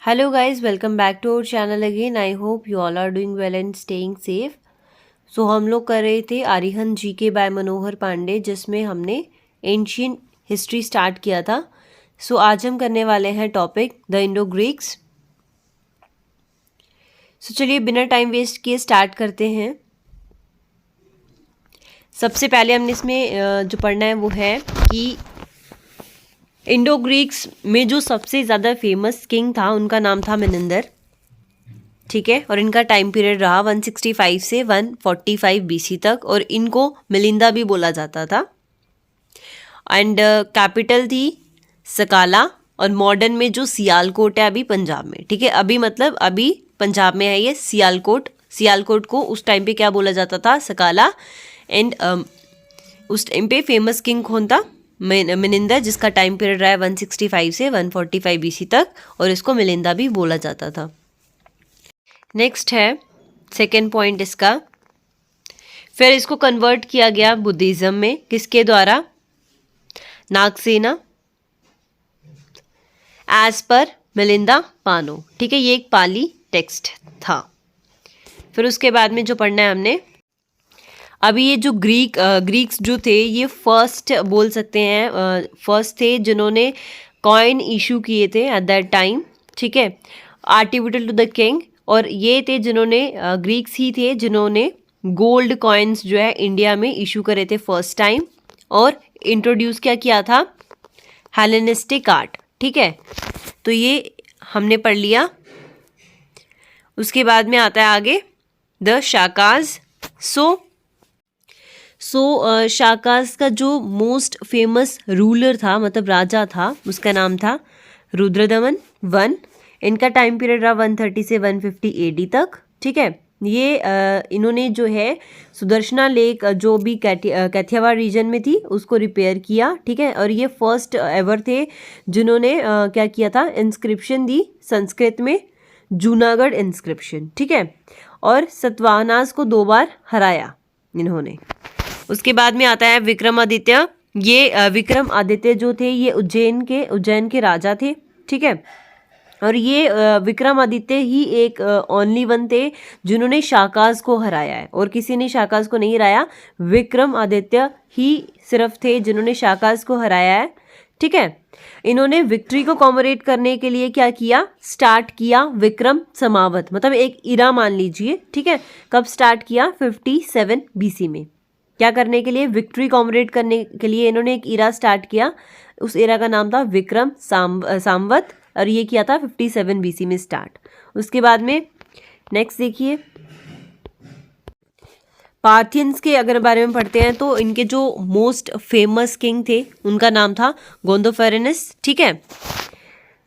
Hello guys, welcome back to our channel again. I hope you all are doing well and staying safe. So हम लोग कर रहे थे आरिहंत जी के bye मनोहर पांडे, जिसमें हमने एंशियंट हिस्ट्री स्टार्ट किया था. सो आज हम करने वाले हैं टॉपिक द इंडो ग्रीक्स. सो चलिए बिना टाइम वेस्ट किए स्टार्ट करते हैं. सबसे पहले हमने इसमें जो पढ़ना है वो है कि इंडो ग्रीक्स में जो सबसे ज़्यादा फेमस किंग था उनका नाम था मिनिंदर. ठीक है, और इनका टाइम पीरियड रहा 165 से 145 बीसी तक, और इनको मिलिंदा भी बोला जाता था. एंड कैपिटल थी सकाला, और मॉडर्न में जो सियालकोट है अभी पंजाब में. ठीक है, अभी मतलब अभी पंजाब में है ये सियालकोट. सियालकोट को उस टाइम पे क्या बोला जाता था? सकाला. एंड उस टाइम पे फेमस किंग कौन था? मिनिंदर, जिसका टाइम पीरियड रहा है 165 से 145 बीसी तक, और इसको मिलिंदा भी बोला जाता था. नेक्स्ट है सेकेंड पॉइंट इसका. फिर इसको कन्वर्ट किया गया बुद्धिज्म में. किसके द्वारा? नागसेना, एज पर मिलिंदा पानो. ठीक है, ये एक पाली टेक्स्ट था. फिर उसके बाद में जो पढ़ना है हमने, अभी ये जो ग्रीक्स जो थे ये फर्स्ट बोल सकते हैं, फर्स्ट थे जिन्होंने कॉइन इशू किए थे एट दैट टाइम. ठीक है, आर्टिब्यूटल टू द किंग. और ये थे जिन्होंने ग्रीक्स ही थे जिन्होंने गोल्ड कॉइन्स जो है इंडिया में इशू करे थे फर्स्ट टाइम, और इंट्रोड्यूस क्या किया था? Hellenistic art. ठीक है, तो ये हमने पढ़ लिया. उसके बाद में आता है आगे द शाकाज. सो शाकाज का जो मोस्ट फेमस रूलर था, मतलब राजा था, उसका नाम था रुद्रदमन वन. इनका टाइम पीरियड रहा 130 से 150 एडी तक. ठीक है, ये इन्होंने जो है सुदर्शना लेक जो भी कैथियावाड़ रीजन में थी उसको रिपेयर किया. ठीक है, और ये फर्स्ट एवर थे जिन्होंने क्या किया था? इंस्क्रिप्शन दी संस्कृत में, जूनागढ़ इंस्क्रिप्शन. ठीक है, और सतवाहनास को 2 बार हराया इन्होंने. उसके बाद में आता है विक्रमादित्य. ये विक्रमादित्य जो थे ये उज्जैन के राजा थे. ठीक है, और ये विक्रमादित्य ही एक ओनली वन थे जिन्होंने शाकाज को हराया है, और किसी ने शाकाज को नहीं हराया. विक्रमादित्य ही सिर्फ थे जिन्होंने शाकाज को हराया है. ठीक है, इन्होंने विक्ट्री को कॉमोरेट करने के लिए क्या किया? स्टार्ट किया विक्रम संवत, मतलब एक इरा मान लीजिए. ठीक है, कब स्टार्ट किया? 57 बीसी में. क्या करने के लिए? विक्ट्री कॉमोरेट करने के लिए इन्होंने एक इरा स्टार्ट किया. उस इरा का नाम था विक्रम संवत, और ये किया था 57 बीसी में स्टार्ट. उसके बाद में नेक्स्ट देखिए, पार्थियंस के अगर बारे में पढ़ते हैं तो इनके जो मोस्ट फेमस किंग थे उनका नाम था गोंदोफेरेनस. ठीक है,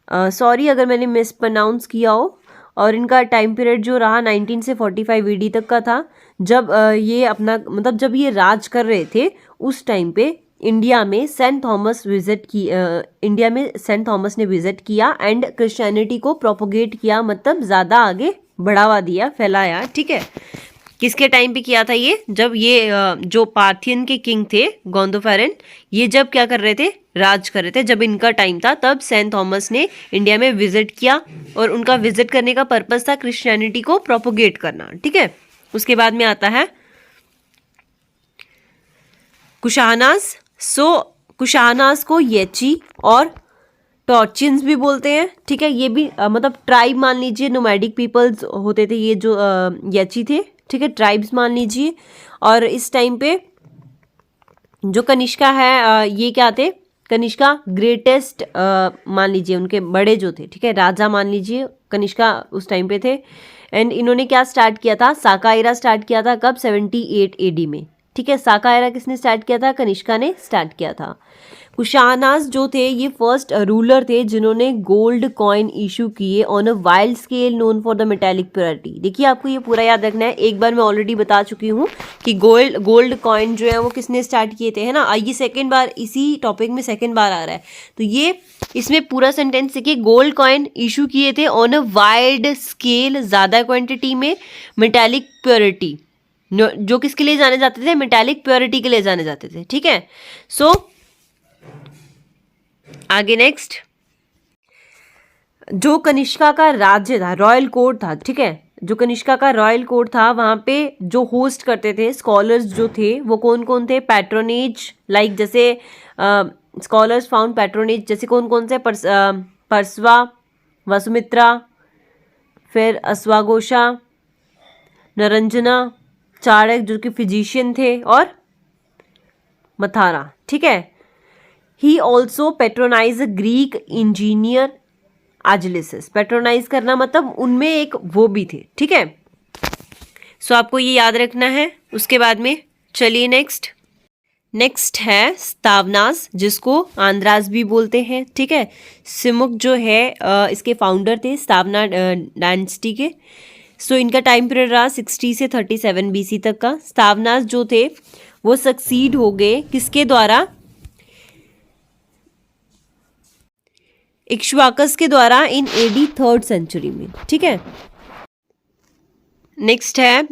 सॉरी अगर मैंने मिस प्रोनाउंस किया हो. और इनका टाइम पीरियड जो रहा 19 से 45 ईडी तक का था. जब ये अपना मतलब जब ये राज कर रहे थे उस टाइम पे इंडिया में सेंट थॉमस ने विजिट किया एंड क्रिश्चियनिटी को प्रोपोगेट किया, मतलब ज़्यादा आगे बढ़ावा दिया, फैलाया. ठीक है, किसके टाइम पे किया था ये? जब ये जो पार्थियन के किंग थे गोंदोफेरन, ये जब क्या कर रहे थे? राज कर रहे थे. जब इनका टाइम था तब सेंट थॉमस ने इंडिया में विजिट किया, और उनका विजिट करने का पर्पस था क्रिश्चियनिटी को प्रोपोगेट करना. ठीक है, उसके बाद में आता है कुशानास. कुशानास को येची और टॉर्चियंस भी बोलते हैं. ठीक है, ये भी मतलब ट्राइब मान लीजिए, नोमैडिक पीपल्स होते थे ये जो येची थे. ठीक है, ट्राइब्स मान लीजिए. और इस टाइम पे जो कनिष्का है ये क्या थे? कनिष्का ग्रेटेस्ट मान लीजिए, उनके बड़े जो थे. ठीक है, राजा मान लीजिए, कनिष्का उस टाइम पे थे. एंड इन्होंने क्या स्टार्ट किया था? साका एरा स्टार्ट किया था. कब? 78 एडी में. ठीक है, साका एरा किसने स्टार्ट किया था? कनिष्का ने स्टार्ट किया था. कुशानास जो थे ये फर्स्ट रूलर थे जिन्होंने गोल्ड कॉइन इशू किए on a wild scale known for the metallic purity. देखिए, आपको ये पूरा याद रखना है. एक बार मैं ऑलरेडी बता चुकी हूँ कि गोल्ड कॉइन जो है वो किसने स्टार्ट किए थे, है ना. ये सेकेंड बार इसी टॉपिक में सेकेंड बार आ रहा है, तो ये इसमें पूरा सेंटेंस देखिए. गोल्ड कॉइन इशू किए थे ऑन अ वाइड स्केल, ज़्यादा क्वांटिटी में, मेटालिक प्योरिटी, जो किसके लिए जाने जाते थे? मेटालिक प्योरिटी के लिए जाने जाते थे. ठीक है, सो आगे नेक्स्ट जो कनिष्का का राज्य था, रॉयल कोर्ट था, ठीक है, जो कनिष्का का रॉयल कोर्ट था वहाँ पे जो होस्ट करते थे स्कॉलर्स जो थे वो कौन कौन थे? पैट्रोनेज, लाइक जैसे स्कॉलर्स फाउंड पैट्रोनेज जैसे कौन कौन से? परसवा, वसुमित्रा, फिर अश्वाघोषा, नरंजना, चाणक्य जो कि फिजिशियन थे, और मथारा, ठीक है। He also patronize a Greek engineer आजलिसिस। पेट्रोनाइज करना मतलब उनमें एक वो भी थे, ठीक है। सो आपको ये याद रखना है। उसके बाद में चलिए नेक्स्ट है स्तावनास, जिसको आंध्रास भी बोलते हैं, ठीक है। सिमुक जो है इसके फाउंडर थे स्तावना डायनेस्टी के। सो इनका टाइम पीरियड रहा 60 से 37 BC तक का। स्तावनास जो थे वो सक्सीड हो गए किसके द्वारा? इक्ष्वाकस के द्वारा इन AD 3rd सेंचुरी में, ठीक है। नेक्स्ट है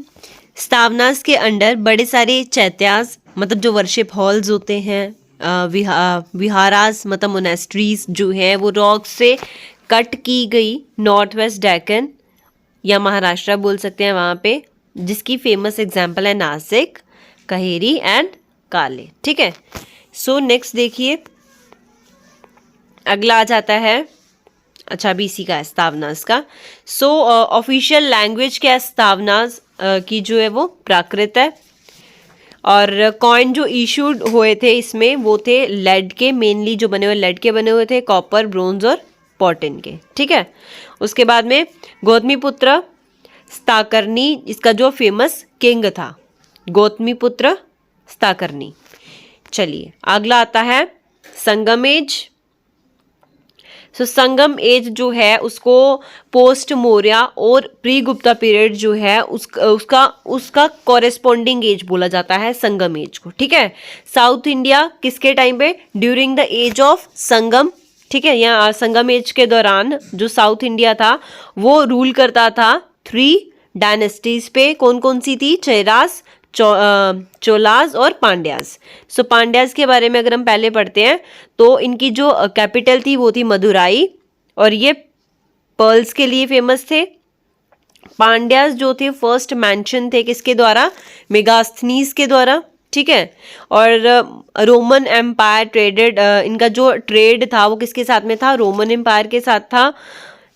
स्तावनास के अंडर बड़े सारे चैत्यास मतलब जो वर्शिप हॉल्स होते हैं, विहारास मतलब मोनेस्ट्रीज जो हैं वो रॉक से कट की गई नॉर्थ वेस्ट डेक्कन या महाराष्ट्र बोल सकते हैं वहाँ पे, जिसकी फेमस एग्जाम्पल है नासिक, कहेरी एंड काले, ठीक है। सो नेक्स्ट देखिए, अगला आ जाता है, अच्छा BC का है स्तावनास का। सो ऑफिशियल लैंग्वेज क्या है स्तावनास की जो है वो प्राकृत है, और कॉइन जो इशूड हुए थे इसमें वो थे लेड के, मेनली जो बने हुए लेड के बने हुए थे, कॉपर, ब्रोंज और पॉटिन के, ठीक है। उसके बाद में गौतमीपुत्र स्ताकर्णी इसका जो फेमस किंग था, गौतमीपुत्र स्ताकर्णी। चलिए अगला आता है संगम एज। सो संगम एज जो है उसको पोस्ट मौर्य और प्री गुप्ता पीरियड जो है उसका कॉरेस्पॉन्डिंग एज बोला जाता है संगम एज को, ठीक है। साउथ इंडिया किसके टाइम पे? ड्यूरिंग द एज ऑफ संगम, ठीक है। यहाँ संगम एज के दौरान जो साउथ इंडिया था वो रूल करता था 3 डायनेस्टीज पे। कौन कौन सी थी? चेरास, चोलास और पांड्यास। सो पांड्यास के बारे में अगर हम पहले पढ़ते हैं तो इनकी जो कैपिटल थी वो थी मदुराई, और ये पर्ल्स के लिए फेमस थे। पांड्यास जो थे फर्स्ट मेंशन थे किसके द्वारा? मेगास्थनीज के द्वारा, ठीक है। और रोमन एम्पायर ट्रेडेड, इनका जो ट्रेड था वो किसके साथ में था? रोमन एम्पायर के साथ था,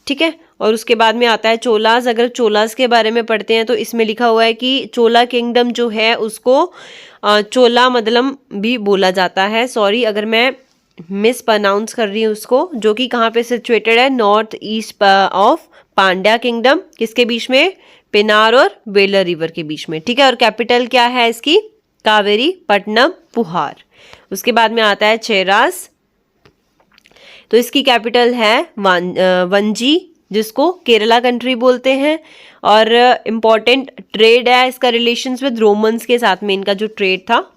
ठीक है। और उसके बाद में आता है चोलास। अगर चोलास के बारे में पढ़ते हैं तो इसमें लिखा हुआ है कि चोला किंगडम जो है उसको चोला मदलम भी बोला जाता है। सॉरी अगर मैं मिस प्रोनाउंस कर रही हूँ उसको, जो कि कहाँ पे सिचुएटेड है? North east of Pandya kingdom. किसके बीच में? पेनार और वेलर रिवर के बीच में, ठीक है। और कैपिटल क्या है इसकी? कावेरी पट्टनम पुहार। उसके बाद में आता है चेरास, तो इसकी कैपिटल है वंजी, जिसको केरला कंट्री बोलते हैं। और इम्पॉर्टेंट ट्रेड है इसका रिलेशंस विद रोमन्स के साथ में, इनका जो ट्रेड था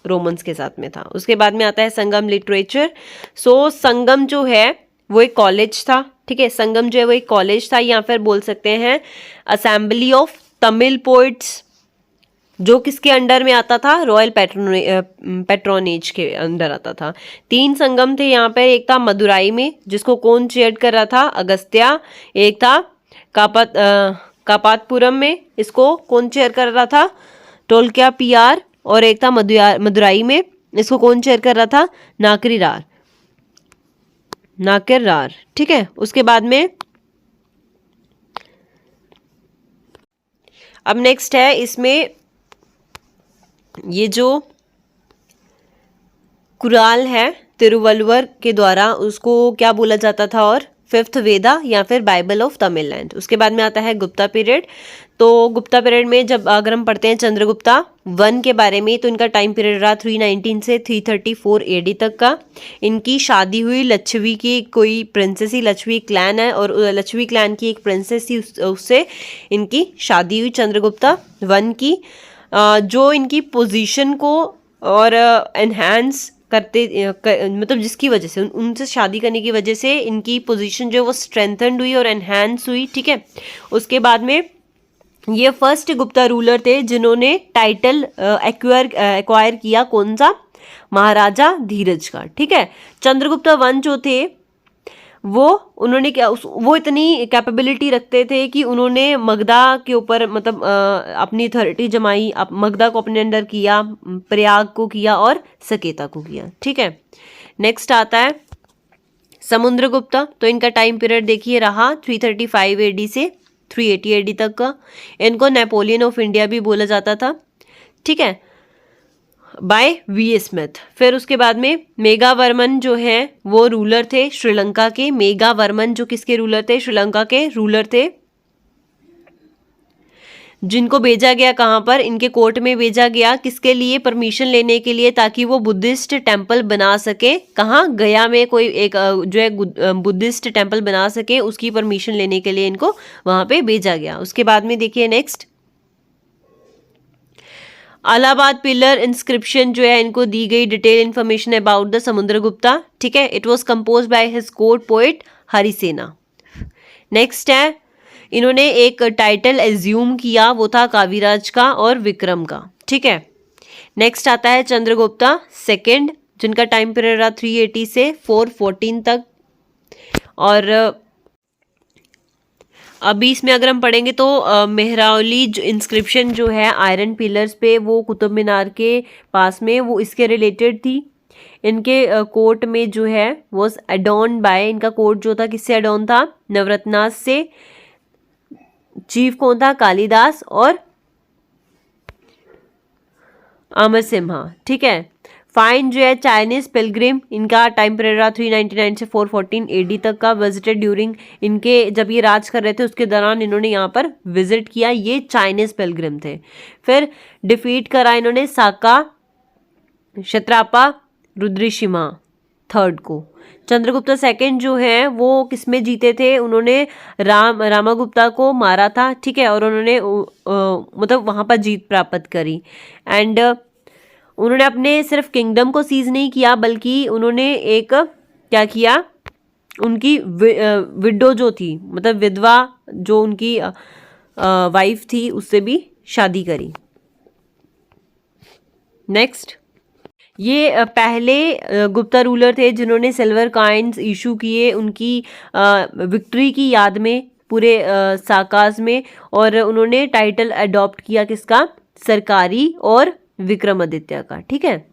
रोमन्स के साथ में था। उसके बाद में आता है संगम लिटरेचर। सो संगम जो है वो एक कॉलेज था, ठीक है। संगम जो है वो एक कॉलेज था, या फिर बोल सकते हैं असेंबली ऑफ तमिल पोइट्स, जो किसके अंडर में आता था? रॉयल पैट्रोनेज के अंडर आता था। 3 संगम थे यहाँ पे, एक था मदुराई में जिसको कौन चेयर कर रहा था? अगस्त्या। एक था कापातपुरम में, इसको कौन चेयर कर रहा था? टोलक्या पियार। और एक था मदुराई में, इसको कौन चेयर कर रहा था? नाकिर, ठीक है। उसके बाद में अब नेक्स्ट है इसमें ये जो कुराल है तिरुवल्लुवर के द्वारा, उसको क्या बोला जाता था? और 5th वेदा या फिर बाइबल ऑफ तमिलनाडु। उसके बाद में आता है गुप्ता पीरियड। तो गुप्ता पीरियड में जब अगर हम पढ़ते हैं चंद्रगुप्ता 1 के बारे में, तो इनका टाइम पीरियड रहा 319 से 334 AD तक का। इनकी शादी हुई लच्छवी की, कोई प्रिंसेस ही, लच्छवी क्लैन है और लच्छवी क्लैन की एक प्रिंसेस थी, उससे इनकी शादी हुई चंद्रगुप्ता 1 की। जो इनकी पोजीशन को और एनहांस मतलब जिसकी वजह से उनसे शादी करने की वजह से इनकी पोजीशन जो है वो स्ट्रेंथन्ड हुई और एनहांस हुई, ठीक है। उसके बाद में ये फर्स्ट गुप्ता रूलर थे जिन्होंने टाइटल एक्वायर किया, कौन सा? महाराजा धीरज का, ठीक है। चंद्रगुप्ता 1 जो थे वो उन्होंने क्या वो इतनी कैपेबिलिटी रखते थे कि उन्होंने मगधा के ऊपर मतलब अपनी अथॉरिटी जमाई, मगधा को अपने अंडर किया, प्रयाग को किया और सकेता को किया। ठीक है, नेक्स्ट आता है समुद्रगुप्ता। तो इनका टाइम पीरियड देखिए रहा 335 एडी से 380 एडी तक का। इनको नेपोलियन ऑफ इंडिया भी बोला जाता था। ठीक है, बाय वी स्मिथ। फिर उसके बाद में मेघावर्मन जो है वो रूलर थे श्रीलंका के। मेघावर्मन जो किसके रूलर थे? श्रीलंका के रूलर थे, जिनको भेजा गया कहाँ पर? इनके कोर्ट में भेजा गया। किसके लिए? परमिशन लेने के लिए, ताकि वो बुद्धिस्ट टेम्पल बना सके। कहाँ? गया में कोई एक जो है बुद्धिस्ट टेम्पल बना सके, उसकी परमिशन लेने के लिए इनको वहां पे भेजा गया। उसके बाद में देखिए नेक्स्ट अलाहाबाद पिलर इंस्क्रिप्शन जो है इनको दी गई detail information about the Samudragupta. ठीक है, it was compose by his court poet Harisena. Next है इन्होंने एक टाइटल एज्यूम किया, वो था काविराज का और विक्रम का। ठीक है, नेक्स्ट आता है चंद्रगुप्ता सेकंड, जिनका टाइम पीरियड रहा 380 से 414 तक। और अभी इसमें अगर हम पढ़ेंगे तो मेहरावली जो इंस्क्रिप्शन जो है आयरन पिलर्स पे, वो कुतुब मीनार के पास में, वो इसके रिलेटेड थी। इनके कोर्ट में जो है वो एडॉन बाय, इनका कोर्ट जो था किससे एडॉन था? नवरत्नास से। चीफ कौन था? कालिदास और अमर सिम्हा। ठीक है, फाइन जो है चाइनीज पिलग्रिम, इनका टाइम पीरियड रहा 399 से 414 एडी तक का। विजिटेड ड्यूरिंग, इनके जब ये राज कर रहे थे उसके दौरान इन्होंने यहाँ पर विजिट किया। ये चाइनीज पिलग्रिम थे। फिर डिफीट करा इन्होंने साका क्षत्रापा रुद्रसिम्हा थर्ड को। चंद्रगुप्ता सेकंड जो है वो किसमें जीते थे? उन्होंने रामागुप्ता को मारा था। ठीक है, और उन्होंने मतलब वहां पर जीत प्राप्त करी। एंड उन्होंने अपने सिर्फ किंगडम को सीज नहीं किया, बल्कि उन्होंने एक क्या किया, उनकी विडो जो थी, मतलब विधवा जो उनकी वाइफ थी, उससे भी शादी करी। नेक्स्ट, ये पहले गुप्ता रूलर थे जिन्होंने सिल्वर कॉइन्स इशू किए उनकी विक्ट्री की याद में पूरे साकाज में, और उन्होंने टाइटल अडॉप्ट किया किसका? सरकारी और विक्रमादित्य का। ठीक है,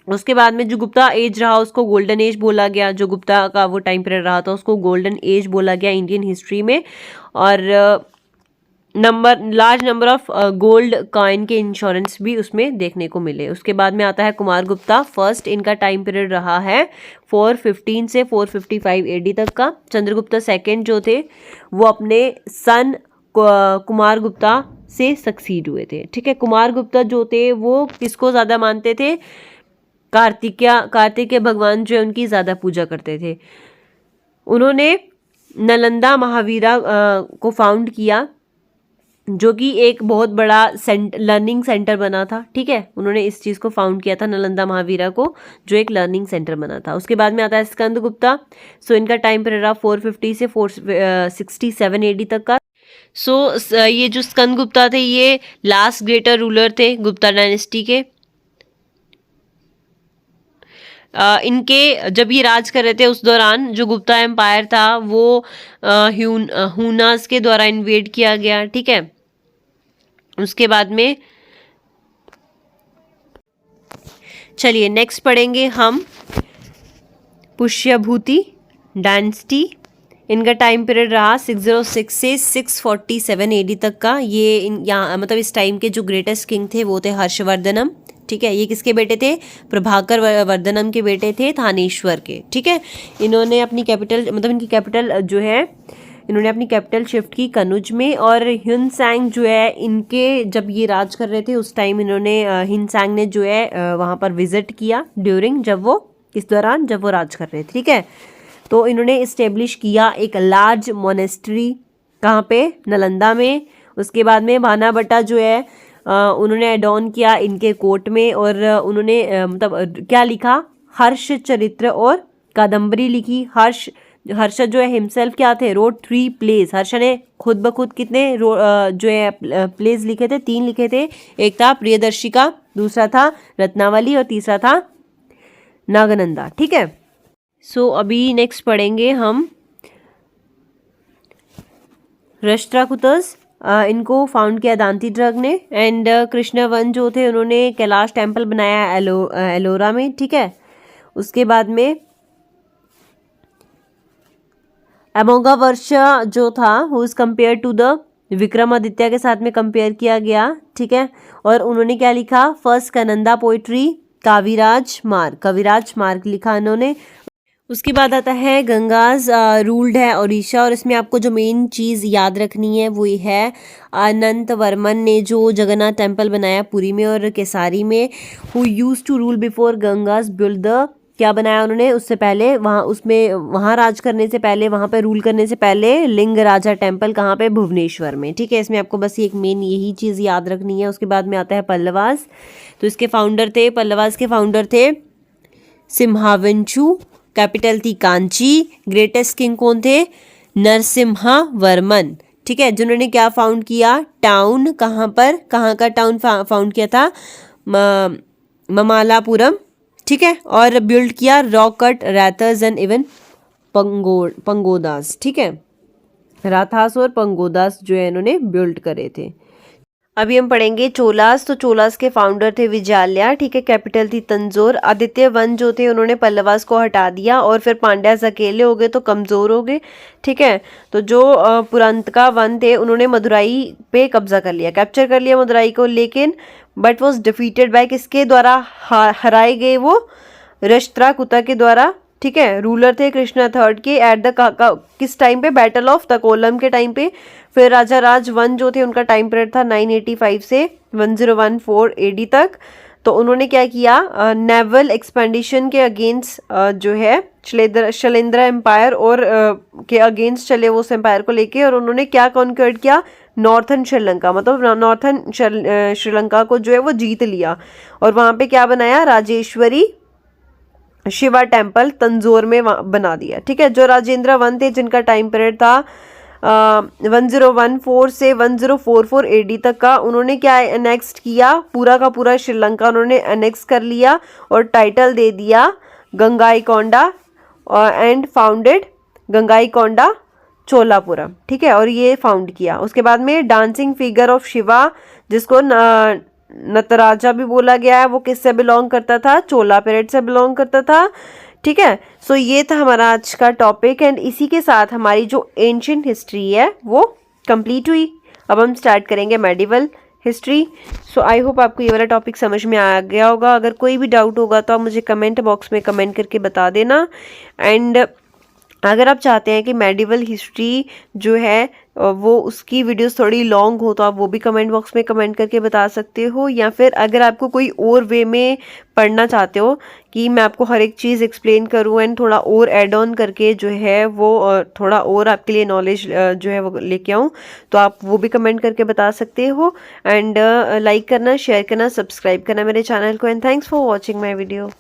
उसके बाद में जो गुप्ता एज रहा उसको गोल्डन एज बोला गया। जो गुप्ता का वो टाइम पीरियड रहा था उसको गोल्डन एज बोला गया इंडियन हिस्ट्री में। और large number of gold coin के इंश्योरेंस भी उसमें देखने को मिले। उसके बाद में आता है कुमार गुप्ता फर्स्ट, इनका टाइम पीरियड रहा है 415 से 455 एडी तक का। चंद्रगुप्ता सेकंड जो थे वो अपने सन कुमार गुप्ता से सक्सीड हुए थे। ठीक है, कुमार गुप्ता जो थे वो किसको ज़्यादा मानते थे? कार्तिकेय भगवान जो है उनकी ज़्यादा पूजा करते थे। उन्होंने नालंदा महावीरा को फाउंड किया, जो कि एक बहुत बड़ा लर्निंग सेंटर बना था। ठीक है, उन्होंने इस चीज़ को फाउंड किया था, नालंदा महावीरा को, जो एक लर्निंग सेंटर बना था। उसके बाद में आता है स्कंदगुप्ता। सो इनका टाइम पीरियड रहा 450 से 467 एडी तक का। सो ये जो स्कंदगुप्ता थे ये लास्ट ग्रेटर रूलर थे गुप्ता डायनेस्टी के। इनके जब ये राज कर रहे थे उस दौरान जो गुप्ता एम्पायर था वो हूनास के द्वारा इन्वेड किया गया। ठीक है, उसके बाद में चलिए नेक्स्ट पढ़ेंगे हम पुष्यभूति डायनेस्टी। इनका टाइम पीरियड रहा 606 से 647 एडी तक का। ये यहाँ मतलब इस टाइम के जो ग्रेटेस्ट किंग थे वो थे हर्षवर्धनम। ठीक है, ये किसके बेटे थे? प्रभाकर वर्धनम के बेटे थे, थानेश्वर के। ठीक है, इन्होंने अपनी कैपिटल मतलब इनकी कैपिटल जो है इन्होंने अपनी कैपिटल शिफ्ट की कनुज में। और ह्युनसैंग जो है इनके जब ये राज कर रहे थे उस टाइम इन्होंने ह्युनसैंग ने जो है वहाँ पर विजिट किया ड्यूरिंग जब वो इस दौरान जब वो राज कर रहे थे। ठीक है, तो इन्होंने इस्टेब्लिश किया एक लार्ज मोनेस्ट्री, कहाँ पे? नालंदा में। उसके बाद में भानाबट्टा जो है उन्होंने एडॉन किया इनके कोर्ट में। और उन्होंने मतलब क्या लिखा? हर्ष चरित्र और कादम्बरी लिखी। हर्ष जो है हिमसेल्फ क्या थे? Road 3 place. हर्ष ने खुद ब खुद कितने जो है प्लेस लिखे थे? 3 लिखे थे। एक था प्रियदर्शिका, दूसरा था रत्नावली और तीसरा था नागनंदा। ठीक है, सो अभी नेक्स्ट पढ़ेंगे हम राष्ट्राकूटस। इनको फाउंड किया दांती ड्रग ने। एंड कृष्णवन जो थे उन्होंने कैलाश टेम्पल बनाया एलोरा में, ठीक है। उसके बाद में अमोघवर्ष जो था who is compare to the Vikramaditya के साथ में कंपेयर किया गया, ठीक है। और उन्होंने क्या लिखा, फर्स्ट कनंदा पोइट्री कविराज मार्ग लिखा इन्होंने। उसके बाद आता है गंगाज रूल्ड है ओडिशा, और इसमें आपको जो मेन चीज़ याद रखनी है वो ये है अनंत वर्मन ने जो जगन्नाथ टेम्पल बनाया पुरी में और केसारी में, who use to rule before Gangas build the, क्या बनाया उन्होंने उससे पहले, वहाँ राज करने से पहले, वहाँ पे रूल करने से पहले लिंग राजा टेम्पल कहाँ पे, भुवनेश्वर में, ठीक है। इसमें आपको बस एक मेन यही चीज़ याद रखनी है। उसके बाद में आता है पल्लवास। तो इसके पल्लवास के फाउंडर थे सिम्हावंशु, कैपिटल थी कांची, ग्रेटेस्ट किंग कौन थे, नरसिम्हा वर्मन, ठीक है। जिन्होंने क्या फाउंड किया, टाउन, कहाँ का टाउन फाउंड किया था, ममालापुरम, ठीक है। और बिल्ड किया रॉक कट राथर्स एंड इवन पंगोदास, ठीक है। राथास और पंगोदास जो है इन्होंने बिल्ड करे थे। अभी हम पढ़ेंगे चोलास। तो चोलास के फाउंडर थे विजयालया, ठीक है। कैपिटल थी तंजोर। आदित्य वन जो थे उन्होंने पल्लवास को हटा दिया और फिर पांड्यास अकेले हो गए तो कमजोर हो गए, ठीक है। तो जो पुरांतका वन थे उन्होंने मदुराई पे कब्जा कर लिया, कैप्चर कर लिया मदुराई को, लेकिन बट वॉज डिफीटेड बाय, किसके द्वारा हराए गए, वो राष्ट्राकूटा के द्वारा, ठीक है। रूलर थे कृष्णा थर्ड के एट द किस टाइम पे, बैटल ऑफ तकोलम के टाइम पे। फिर राजा राज वन जो थे उनका टाइम पीरियड था 985 से 1014 एडी तक। तो उन्होंने क्या किया, नेवल एक्सपेंडिशन के अगेंस्ट जो है शैलेंद्र एम्पायर और के अगेंस्ट चले वो उस एम्पायर को लेके, और उन्होंने क्या कॉन्कर्ड किया, नॉर्थन श्रीलंका, मतलब नॉर्थन श्रीलंका को जो है वो जीत लिया। और वहाँ पे क्या बनाया, राजेश्वरी शिवा टेम्पल तंजोर में बना दिया, ठीक है। जो राजेंद्र वन थे जिनका टाइम पीरियड था 1014 से 1044 एडी तक का, उन्होंने क्या एनेक्स्ट किया, पूरा का पूरा श्रीलंका उन्होंने एनेक्स कर लिया और टाइटल दे दिया गंगाईकोंडा एंड फाउंडेड गंगाईकोंडा चोलापुरम, ठीक है। और ये फाउंड किया। उसके बाद में डांसिंग फिगर ऑफ शिवा, जिसको नटराजा भी बोला गया है, वो किससे बिलोंग करता था, चोला पीरियड से बिलोंग करता था, ठीक है। सो ये था हमारा आज का टॉपिक, एंड इसी के साथ हमारी जो एंशिएंट हिस्ट्री है वो कंप्लीट हुई। अब हम स्टार्ट करेंगे medieval history. So I hope आपको ये वाला टॉपिक समझ में आ गया होगा। अगर कोई भी डाउट होगा तो आप मुझे कमेंट बॉक्स में कमेंट करके बता देना। एंड अगर आप चाहते हैं कि मेडिवल हिस्ट्री जो है वो उसकी वीडियोस थोड़ी लॉन्ग हो तो आप वो भी कमेंट बॉक्स में कमेंट करके बता सकते हो, या फिर अगर आपको कोई और वे में पढ़ना चाहते हो कि मैं आपको हर एक चीज़ एक्सप्लेन करूँ एंड थोड़ा और ऐड ऑन करके जो है वो थोड़ा और आपके लिए नॉलेज जो है वो लेके आऊँ, तो आप वो भी कमेंट करके बता सकते हो। एंड लाइक करना, शेयर करना, सब्सक्राइब करना मेरे चैनल को। And thanks for watching my video.